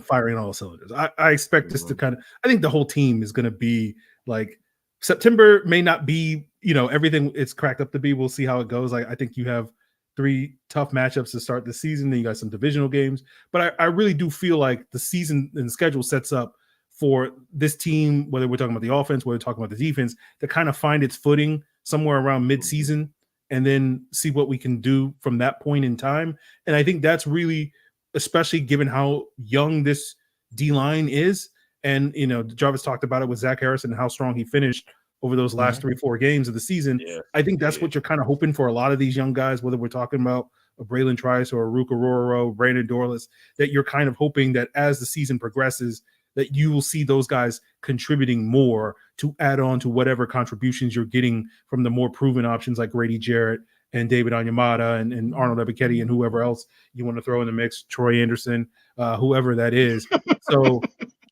firing all cylinders. I expect this to I think the whole team is going to be like, September may not be, everything it's cracked up to be. We'll see how it goes. I think you have 3 tough matchups to start the season. Then you got some divisional games, but I really do feel like the season and the schedule sets up for this team, whether we're talking about the offense, whether we're talking about the defense, to kind of find its footing somewhere around mid-season and then see what we can do from that point in time. And I think that's really, especially given how young this D-line is. And, Jarvis talked about it with Zach Harrison and how strong he finished over those last 3-4 games of the season. Yeah. I think that's what you're kind of hoping for a lot of these young guys, whether we're talking about a Braylon Trice or a Ruka Roro, Brandon Dorless, that you're kind of hoping that as the season progresses, that you will see those guys contributing more to add on to whatever contributions you're getting from the more proven options like Grady Jarrett and David Onyemata and Arnold Ebiketie and whoever else you want to throw in the mix, Troy Anderson, whoever that is. So,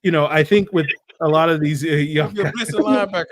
I think with a lot of these young guys, but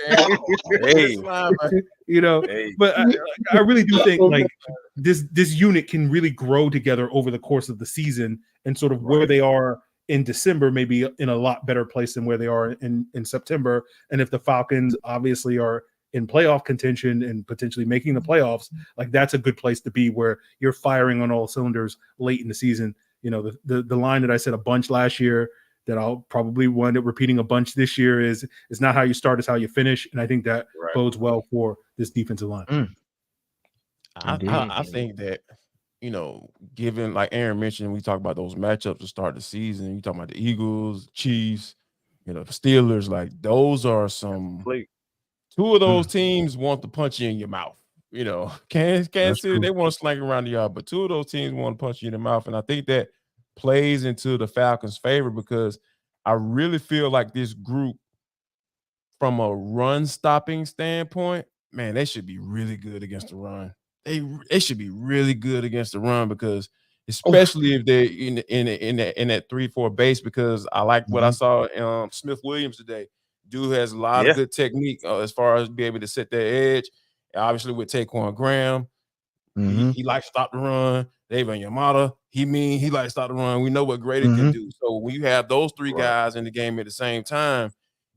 I really do think like this unit can really grow together over the course of the season, and sort of where they are in December may be in a lot better place than where they are in September. And if the Falcons obviously are in playoff contention and potentially making the playoffs, like that's a good place to be where you're firing on all cylinders late in the season. You know, the line that I said a bunch last year that I'll probably wind up repeating a bunch this year is not how you start, it's how you finish. And I think that bodes well for this defensive line. I think that, you know, given like Aaron mentioned, we talk about those matchups to start the season. You talking about the Eagles, Chiefs, you know, the Steelers, like those are some two of those teams want to punch you in your mouth. You know, Kansas City, they want to slang around the yard, but two of those teams want to punch you in the mouth. And I think that plays into the Falcons' favor because I really feel like this group, from a run stopping standpoint, man, they should be really good against the run. They should be really good against the run because especially if they're in that 3-4 base, because I like what I saw Smith Williams today. Dude has a lot of good technique as far as being able to set that edge. Obviously with Taquan Graham, he likes to stop the run. David Yamada, he likes to stop the run. We know what Grady can do. So when you have those three guys in the game at the same time,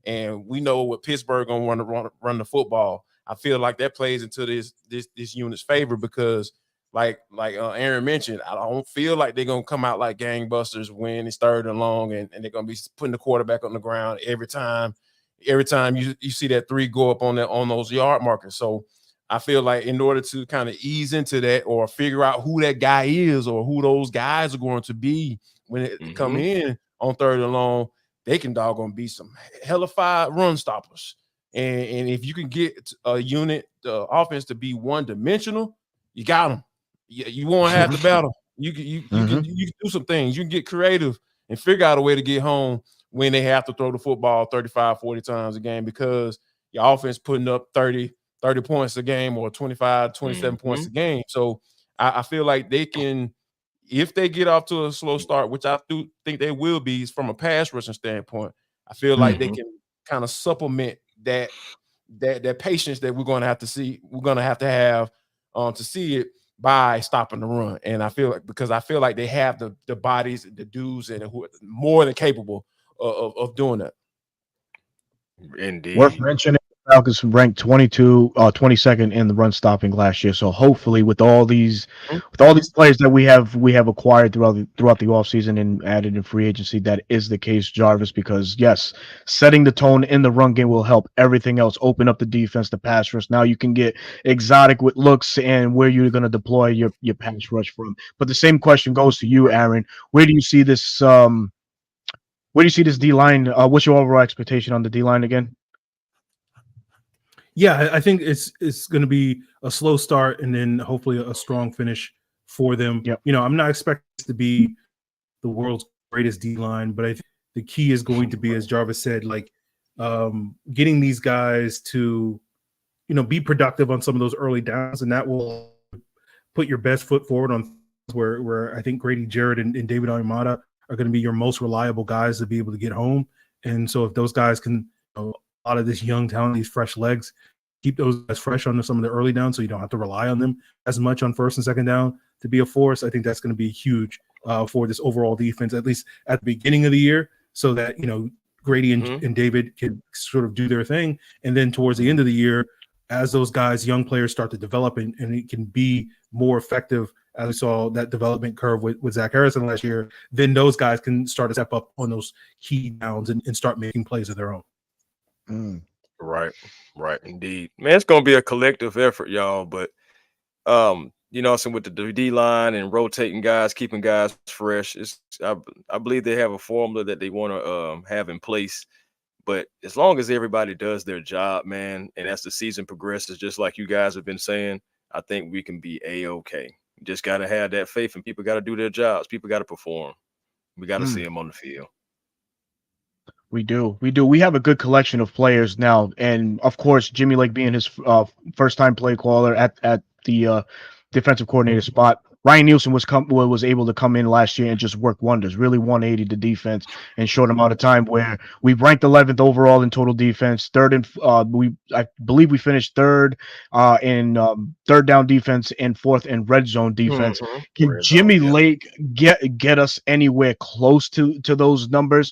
and we know what Pittsburgh gonna run the football, I feel like that plays into this unit's favor because, like Aaron mentioned, I don't feel like they're gonna come out like gangbusters when it's 3rd and long, and they're gonna be putting the quarterback on the ground every time. Every time you see that 3 go up on those yard markers. So I feel like in order to kind of ease into that or figure out who that guy is or who those guys are going to be when it come in on 3rd and long, they can doggone be some hellified run stoppers. And if you can get a unit, the offense to be one-dimensional, you got them. You won't have to battle. You can do some things. You can get creative and figure out a way to get home when they have to throw the football 35, 40 times a game because your offense putting up 30 points a game or 25, 27 points a game. So I feel like they can, if they get off to a slow start, which I do think they will be from a pass rushing standpoint, I feel like they can kind of supplement that patience that we're going to have to see. We're going to have to see it by stopping the run. And I feel like they have the bodies, the dudes, and who are more than capable of doing that. Indeed. Worth mentioning, Falcons ranked 22nd in the run stopping last year. So hopefully with all these players that we have acquired throughout the offseason and added in free agency, that is the case, Jarvis, because yes, setting the tone in the run game will help everything else, open up the defense, the pass rush. Now you can get exotic with looks and where you're going to deploy your pass rush from. But the same question goes to you, Aaron. Where do you see this D-line? What's your overall expectation on the D-line again? Yeah, I think it's going to be a slow start and then hopefully a strong finish for them. Yep. You know, I'm not expecting this to be the world's greatest D-line, but I think the key is going to be, as Jarvis said, like getting these guys to, you know, be productive on some of those early downs, and that will put your best foot forward on where I think Grady Jarrett and David Almada are going to be your most reliable guys to be able to get home. And so if those guys can, you know, a lot of this young talent, these fresh legs, keep those guys fresh on some of the early downs so you don't have to rely on them as much on 1st and 2nd down to be a force. I think that's going to be huge for this overall defense, at least at the beginning of the year, so that, you know, Grady and David can sort of do their thing. And then towards the end of the year, as those guys, young players, start to develop and it can be more effective, as we saw that development curve with Zach Harrison last year, then those guys can start to step up on those key downs and start making plays of their own. Right, indeed, man. It's gonna be a collective effort, y'all. But you know, with the D line and rotating guys, keeping guys fresh, I believe they have a formula that they want to have in place. But as long as everybody does their job, man, and as the season progresses, just like you guys have been saying, I think we can be A-okay. You just got to have that faith, and people got to do their jobs. People got to perform. We got to see them on the field. We do. We have a good collection of players now, and of course, Jimmy Lake being his first-time play caller at the defensive coordinator spot Ryan Nielsen was able to come in last year and just work wonders. Really 180 the defense in short amount of time. Where we ranked 11th overall in total defense, third in I believe we finished third in third down defense and fourth in red zone defense. Can Red zone, Jimmy yeah. Lake get us anywhere close to those numbers?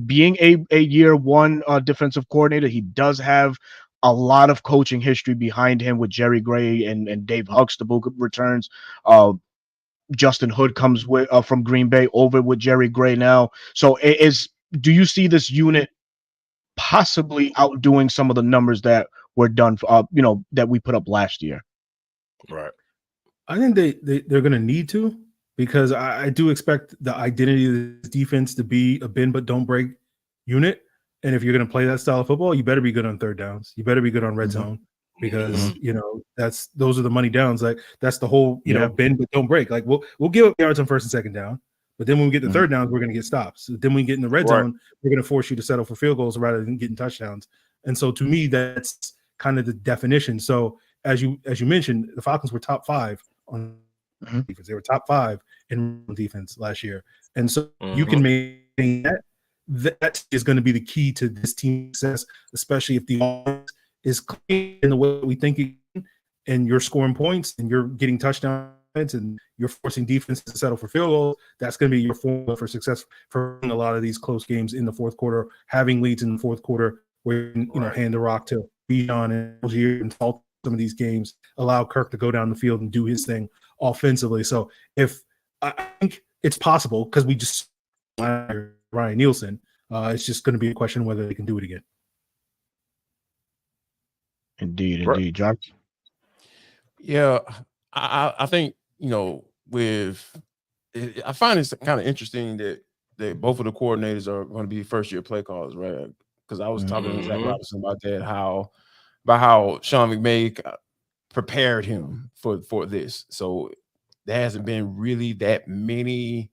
Being a year one defensive coordinator, he does have a lot of coaching history behind him with Jerry Gray and Dave Huxtable returns. Justin Hood comes with from Green Bay over with Jerry Gray now. So do you see this unit possibly outdoing some of the numbers that were done that we put up last year? Right. I think they're going to need to, because I do expect the identity of the defense to be a bend but don't break unit. And if you're going to play that style of football, you better be good on third downs. You better be good on red zone, because those are the money downs. Like that's the whole bend but don't break. Like we'll give up yards on first and second down, but then when we get the third downs, we're going to get stops. So then when we get in the red zone, we're going to force you to settle for field goals rather than getting touchdowns. And so to me, that's kind of the definition. So as you mentioned, the Falcons were top 5 on defense. They were top 5 in defense last year. And so you can maintain that is going to be the key to this team's success, especially if the offense is clean in the way we think it can, and you're scoring points and you're getting touchdowns and you're forcing defense to settle for field goals. That's going to be your formula for success for a lot of these close games in the fourth quarter, having leads in the fourth quarter where hand the rock to Bijan and Algier and fault some of these games, allow Kirk to go down the field and do his thing offensively. So if I think it's possible, because we just Ryan Nielsen, it's just going to be a question whether they can do it again. Indeed, Jarvis. Yeah, I think I find it kind of interesting that both of the coordinators are going to be first year play callers, right? Because I was talking to Zach Robinson about that, how Sean McVay prepared him for this. So there hasn't been really that many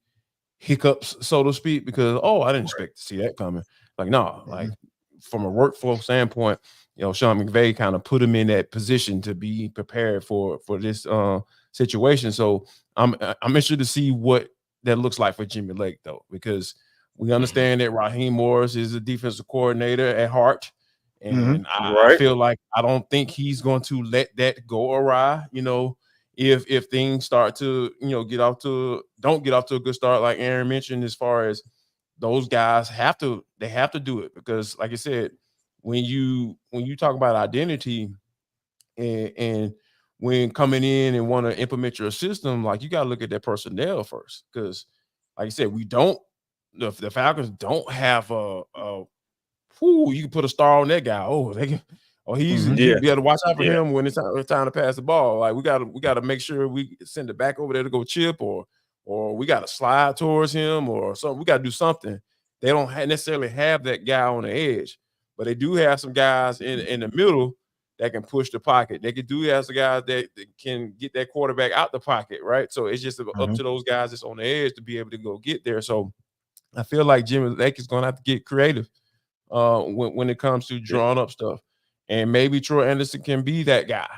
hiccups, so to speak, because I didn't expect to see that coming. Like, no, like from a workflow standpoint, Sean McVay kind of put him in that position to be prepared for this situation. So I'm interested to see what that looks like for Jimmy Lake, though, because we understand that Raheem Morris is a defensive coordinator at heart. And I feel like I don't think he's going to let that go awry, if things start to, don't get off to a good start, like Aaron mentioned, as far as those guys have to do it. Because like I said, when you talk about identity and when coming in and want to implement your system, like you got to look at that personnel first. Because like I said, the Falcons don't have you can put a star on that guy. You got to watch out for him when it's time to pass the ball. Like we got to make sure we send it back over there to go chip, or we got to slide towards him or something. We got to do something. They don't necessarily have that guy on the edge, but they do have some guys in the middle that can push the pocket. They do have some guys that can get that quarterback out the pocket, right? So it's just up to those guys that's on the edge to be able to go get there. So I feel like Jimmy Lake is going to have to get creative when it comes to drawing up stuff. And maybe Troy Anderson can be that guy,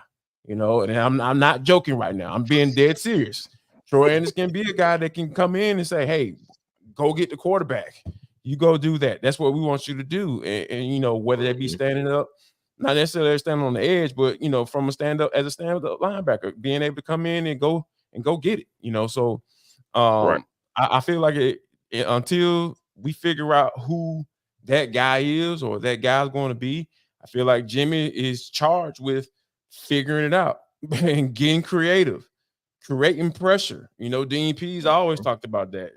and I'm not joking right now. I'm being dead serious. Troy Anderson can be a guy that can come in and say, hey, go get the quarterback. You go do that. That's what we want you to do. And whether they be standing up, not necessarily standing on the edge, but, from a stand-up linebacker, being able to come in and go get it, So I feel like until we figure out who that guy is or that guy's going to be, I feel like Jimmy is charged with figuring it out and getting creative, creating pressure. Dean Pease always talked about that.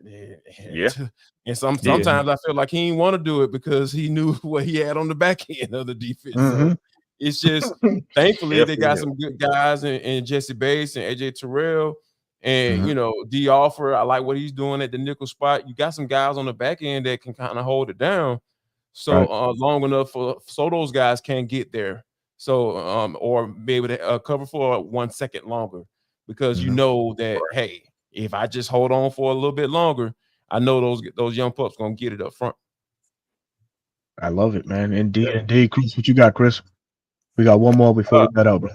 And sometimes I feel like he didn't want to do it because he knew what he had on the back end of the defense. So it's just, thankfully, they got some good guys in Jesse Bates and AJ Terrell. And, D. Offer, I like what he's doing at the nickel spot. You got some guys on the back end that can kind of hold it down. So long enough so those guys can't get there. So or be able to cover for 1 second longer, because that, hey, if I just hold on for a little bit longer, I know those young pups gonna get it up front. I love it, man. Indeed. Chris, what you got, Chris? We got one more before we get out, bro.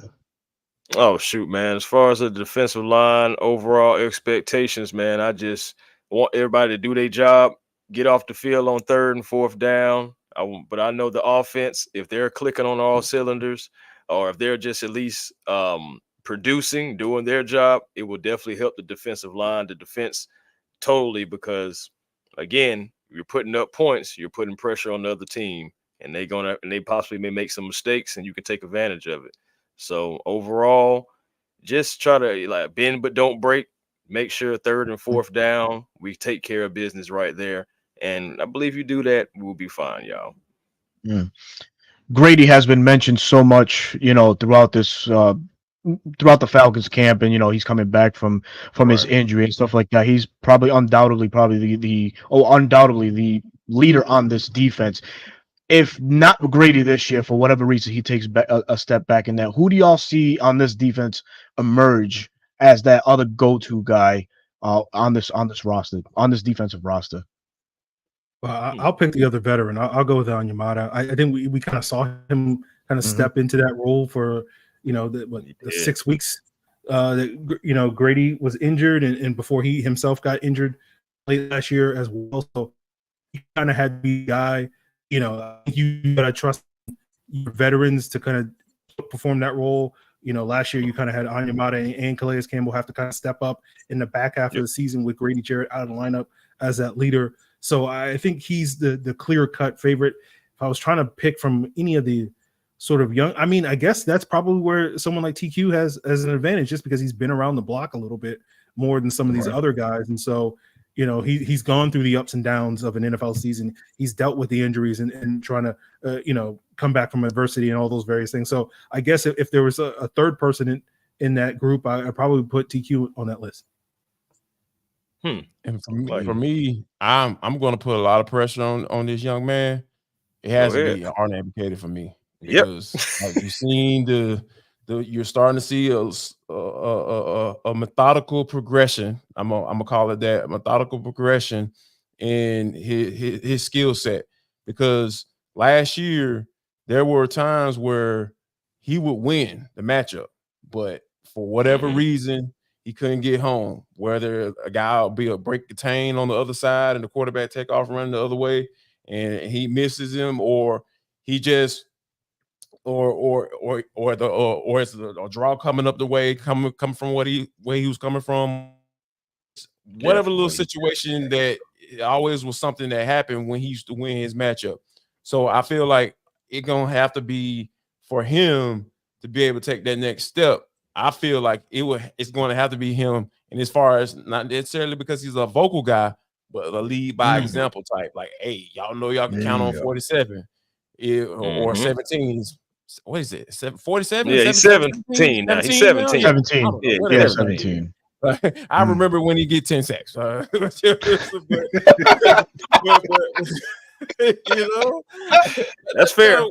Oh shoot, man. As far as the defensive line overall expectations, man, I just want everybody to do their job, get off the field on third and fourth down. But I know the offense, if they're clicking on all cylinders, or if they're just at least producing, doing their job, it will definitely help the defensive line, the defense totally, because again, you're putting up points, you're putting pressure on the other team, and they possibly may make some mistakes, and you can take advantage of it. So overall, just try to like bend but don't break. Make sure third and fourth down, we take care of business right there. And I believe you do that, we'll be fine, y'all. Mm. Grady has been mentioned so much, throughout this throughout the Falcons camp, and he's coming back from his Right. injury and stuff like that. He's probably undoubtedly undoubtedly the leader on this defense. If not Grady this year, for whatever reason, he takes a step back in that. Who do y'all see on this defense emerge as that other go-to guy on this roster, on this defensive roster? Well, I'll pick the other veteran. I'll go with Onyemata. I think we kind of saw him kind of step into that role for the 6 weeks that Grady was injured, and before he himself got injured late last year as well. So he kind of had to be the guy. You gotta trust your veterans to kind of perform that role. Last year you kind of had Onyemata and Calais Campbell have to kind of step up in the back half of the season with Grady Jarrett out of the lineup as that leader. So I think he's the clear-cut favorite. If I was trying to pick from any of the sort of young, I guess that's probably where someone like TQ has an advantage, just because he's been around the block a little bit more than some of these other guys. And so, he's gone through the ups and downs of an NFL season. He's dealt with the injuries and trying to, come back from adversity and all those various things. So I guess if there was a third person in that group, I'd probably put TQ on that list. And for me, I'm going to put a lot of pressure on this young man. It has to be Arne Bukater for me, because like you've seen you're starting to see a methodical progression. I'm gonna call it that, a methodical progression in his skill set. Because last year there were times where he would win the matchup, but for whatever reason, he couldn't get home. Whether a guy will be a break contain on the other side and the quarterback take off running the other way and he misses him, or he just or it's a draw coming up the way, coming from where he was coming from. Whatever little situation, that always was something that happened when he used to win his matchup. So I feel like it's gonna have to be for him to be able to take that next step. I feel like it's going to have to be him. And as far as not necessarily because he's a vocal guy, but a lead by example type. Like, hey, y'all know y'all can count on 47 or 17. What is it? 47? Yeah, he's 17 now. He's 17. 17. Yeah, 17. I remember when he get 10 sacks. That's fair. That's where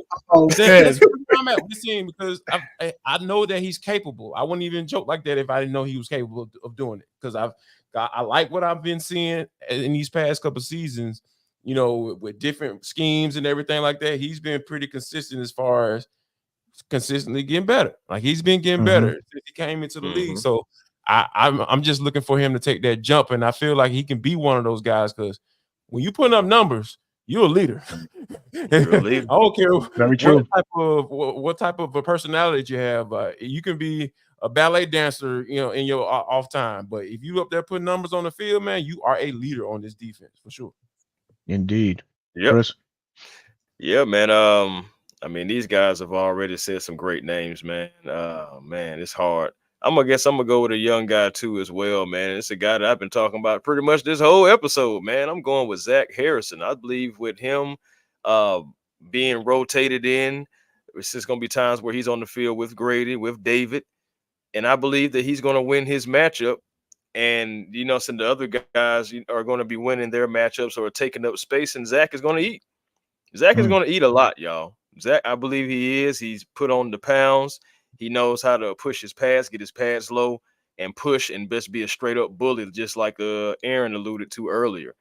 I'm at with him, because I know that he's capable. I wouldn't even joke like that if I didn't know he was capable of doing it, because I like what I've been seeing in these past couple of seasons, with different schemes and everything like that. He's been pretty consistent as far as consistently getting better. Like, he's been getting better since he came into the league. So I'm just looking for him to take that jump, and I feel like he can be one of those guys, because when you putting up numbers, you're a leader. I don't care what type of a personality you have. You can be a ballet dancer, in your off time, but if you up there putting numbers on the field, man, you are a leader on this defense for sure. Indeed. Yep. Chris? Yeah, man. These guys have already said some great names, man. Man, it's hard. I'm gonna go with a young guy too as well, man. It's a guy that I've been talking about pretty much this whole episode, man. I'm going with Zach Harrison. I believe with him being rotated in, it's just gonna be times where he's on the field with Grady, with David, and I believe that he's gonna win his matchup. And some of the other guys are going to be winning their matchups or taking up space, and Zach is going to eat. Zach is going to eat a lot, y'all. Zach, I believe he is. He's put on the pounds. He knows how to push his pads, get his pads low, and push, and best be a straight up bully, just like Aaron alluded to earlier.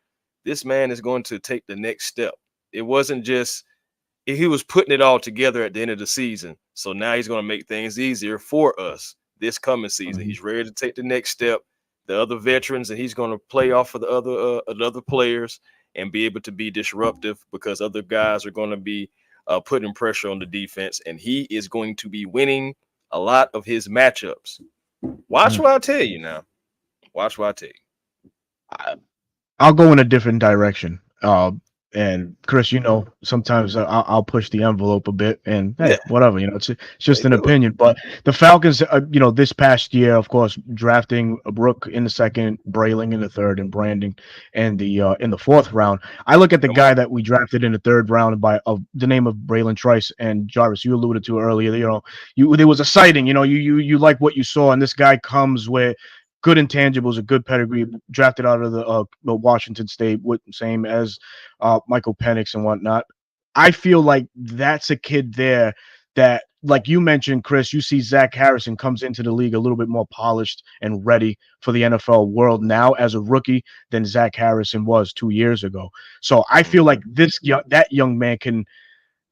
This man is going to take the next step. It wasn't just he was putting it all together at the end of the season. So now he's going to make things easier for us. this coming season. Mm-hmm. He's ready to take the next step. The other veterans, and he's going to play off of the other players and be able to be disruptive because other guys are going to be putting pressure on the defense, and he is going to be winning a lot of his matchups. Watch what I tell you now. Watch what I tell you. I'll go in a different direction. And Chris, sometimes I'll push the envelope a bit, and hey, whatever, it's just an opinion. But the Falcons, this past year, of course, drafting a Brook in the second, Brayling in the third, and Branding in the fourth round. I look at the guy that we drafted in the third round of the name of Braylon Trice, and Jarvis, you alluded to earlier. There was a sighting. You like what you saw, and this guy comes with good intangibles, a good pedigree, drafted out of the Washington State, same as Michael Penix and whatnot. I feel like that's a kid there that, like you mentioned, Chris, you see Zach Harrison comes into the league a little bit more polished and ready for the NFL world now as a rookie than Zach Harrison was 2 years ago. So I feel like that young man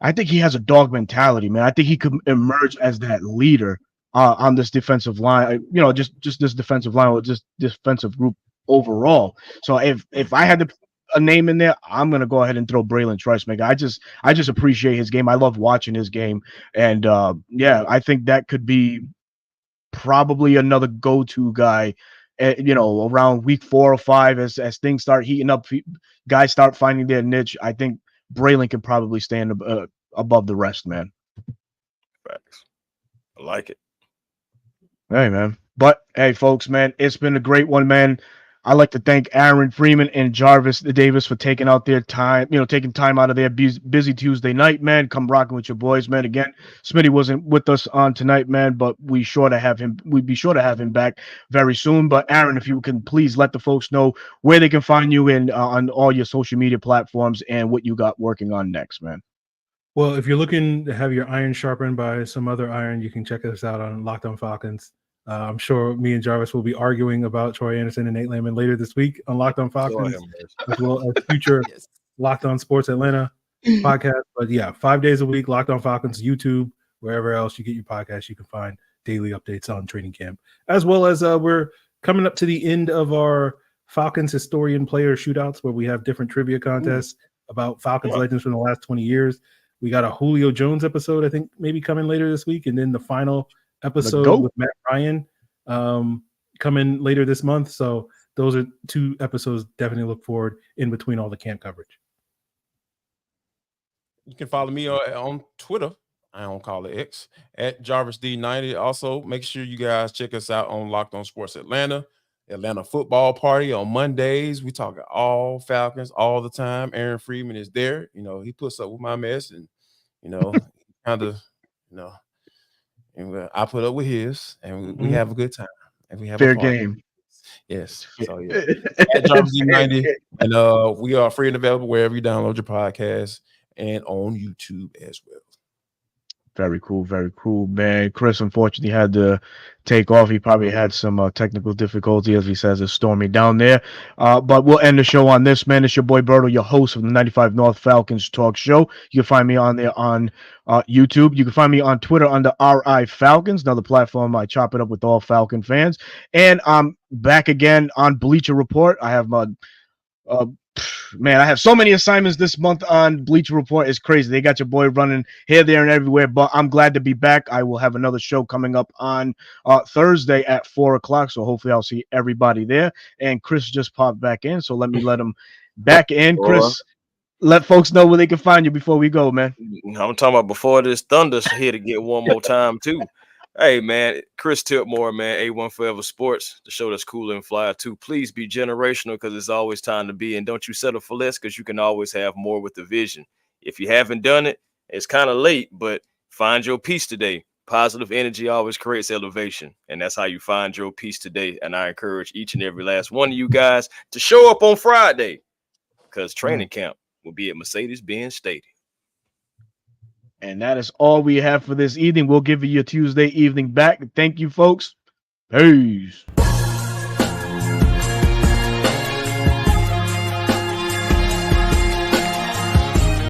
I think he has a dog mentality, man. I think he could emerge as that leader on this defensive line, just this defensive line or just defensive group overall. So if I had to put a name in there, I'm gonna go ahead and throw Braylon Trice, man. I just appreciate his game. I love watching his game, and I think that could be probably another go-to guy. Around week 4 or 5, as things start heating up, guys start finding their niche. I think Braylon can probably stand above the rest, man. Facts. I like it. Hey, man. But hey, folks, man, it's been a great one, man. I'd like to thank Aaron, Freeman, and Jarvis Davis for taking out their time, taking time out of their busy Tuesday night, man. Come rocking with your boys, man. Again, Smitty wasn't with us on tonight, man, but we'd be sure to have him back very soon. But Aaron, if you can please let the folks know where they can find you on all your social media platforms and what you got working on next, man. Well, if you're looking to have your iron sharpened by some other iron, you can check us out on Locked On Falcons. I'm sure me and Jarvis will be arguing about Troy Anderson and Nate Landman later this week on Locked On Falcons, as well as future Locked On Sports Atlanta podcast. But yeah, 5 days a week, Locked On Falcons, YouTube, wherever else you get your podcast, you can find daily updates on training camp, as well as we're coming up to the end of our Falcons historian player shootouts, where we have different trivia contests about Falcons legends from the last 20 years. We got a Julio Jones episode, I think, maybe coming later this week, and then the final episode with Matt Ryan coming later this month. So those are 2 episodes definitely look forward in between all the camp coverage. You can follow me on Twitter. I don't call it X at JarvisD90. Also, make sure you guys check us out on Locked On Sports Atlanta football party on Mondays. We talk all Falcons all the time. Aaron Freeman is there. He puts up with my mess, and kind of, and I put up with his, and we have a good time. And we have fair a party. Game. Yes. So yeah. At JarvisD90, and we are free and available wherever you download your podcast and on YouTube as well. Very cool, man. Chris unfortunately had to take off. He probably had some technical difficulty, as he says, it's stormy down there. But we'll end the show on this, man. It's your boy Berto, your host of the 95 North Falcons Talk Show. You can find me on there on YouTube. You can find me on Twitter under RI Falcons, another platform I chop it up with all Falcon fans. And I'm back again on Bleacher Report. I have my man, I have so many assignments this month on Bleacher Report. It's crazy. They got your boy running here, there, and everywhere. But I'm glad to be back. I will have another show coming up on Thursday at 4:00. So hopefully I'll see everybody there. And Chris just popped back in, so let me let him back in. Chris, let folks know where they can find you before we go, man. I'm talking about before this Thunder's here to get one more time too. Hey, man, Chris Tipmore, man, A1 Forever Sports, the show that's cool and fly too. Please be generational, because it's always time to be. And don't you settle for less, because you can always have more with the vision. If you haven't done it, it's kind of late, but find your peace today. Positive energy always creates elevation, and that's how you find your peace today. And I encourage each and every last one of you guys to show up on Friday, because training camp will be at Mercedes-Benz Stadium. And that is all we have for this evening. We'll give you your Tuesday evening back. Thank you, folks. Peace.